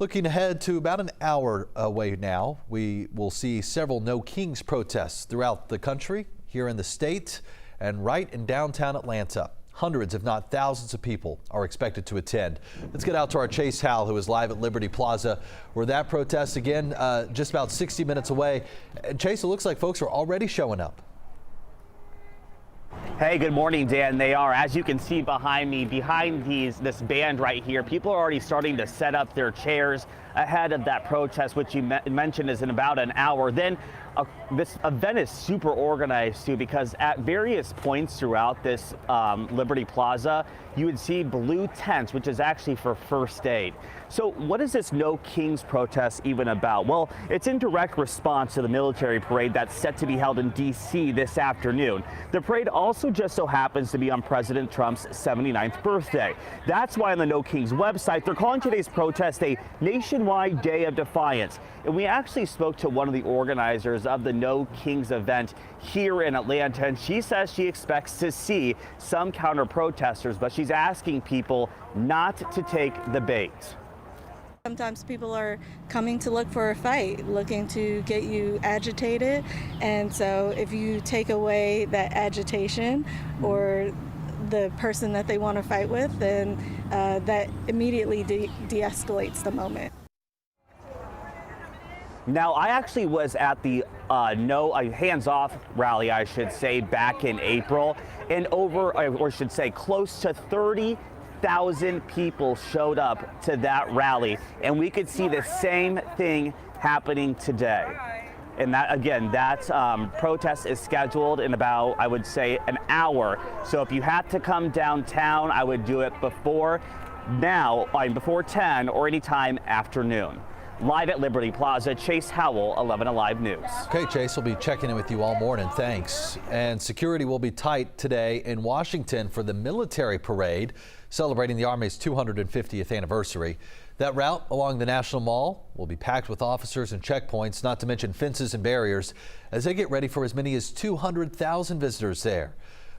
Looking ahead to about an hour away now, we will see several No Kings protests throughout the country, here in the state, and right in downtown Atlanta. Hundreds, if not thousands of people are expected to attend. Let's get out to our Chase Howell, who is live at Liberty Plaza, where that protest, again, just about 60 minutes away. Chase, it looks like folks are already showing up. Hey, good morning, Dan. They are. As you can see behind me, behind this band right here, people are already starting to set up their chairs ahead of that protest, which you mentioned is in about an hour. Then this event is super organized too, because at various points throughout this Liberty Plaza, you would see blue tents, which is actually for first aid. So what is this No Kings protest even about? Well, it's in direct response to the military parade that's set to be held in D.C. this afternoon. The parade also just so happens to be on President Trump's 79th birthday. That's why on the No Kings website, they're calling today's protest a nationwide day of defiance. And we actually spoke to one of the organizers of the No Kings event here in Atlanta, and she says she expects to see some counter protesters, but she's asking people not to take the bait. Sometimes people are coming to look for a fight, looking to get you agitated, and so if you take away that agitation or the person that they want to fight with, then that immediately de-escalates the moment. Now, I actually was at the hands-off rally, I should say, back in April, and close to 30,000 people showed up to that rally, and we could see the same thing happening today. And that, again, that protest is scheduled in about, I would say, an hour. So if you had to come downtown, I would do it before 10 or any time after noon. Live at Liberty Plaza, Chase Howell, 11 Alive News. Okay, Chase, will be checking in with you all morning. Thanks. And security will be tight today in Washington for the military parade celebrating the Army's 250th anniversary. That route along the National Mall will be packed with officers and checkpoints, not to mention fences and barriers, as they get ready for as many as 200,000 visitors there.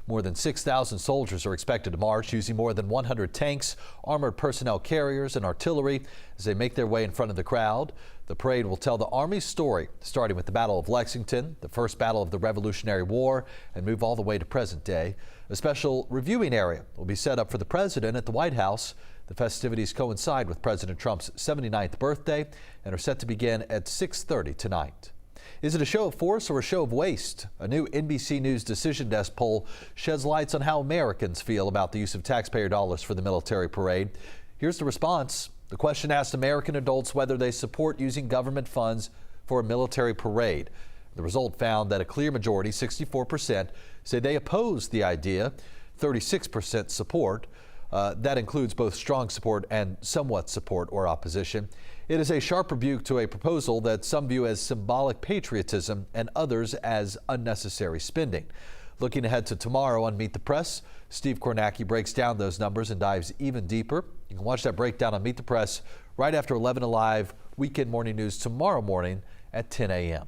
More than 6,000 soldiers are expected to march, using more than 100 tanks, armored personnel carriers, and artillery as they make their way in front of the crowd. The parade will tell the Army's story, starting with the Battle of Lexington, the first battle of the Revolutionary War, and move all the way to present day. A special reviewing area will be set up for the president at the White House. The festivities coincide with President Trump's 79th birthday and are set to begin at 6:30 tonight. Is it a show of force or a show of waste? A new NBC News Decision Desk poll sheds lights on how Americans feel about the use of taxpayer dollars for the military parade. Here's the response. The question asked American adults whether they support using government funds for a military parade. The result found that a clear majority, 64%, say they oppose the idea, 36% support. That includes both strong support and somewhat support or opposition. It is a sharp rebuke to a proposal that some view as symbolic patriotism and others as unnecessary spending. Looking ahead to tomorrow on Meet the Press, Steve Kornacki breaks down those numbers and dives even deeper. You can watch that breakdown on Meet the Press right after 11 Alive Weekend Morning News tomorrow morning at 10 a.m.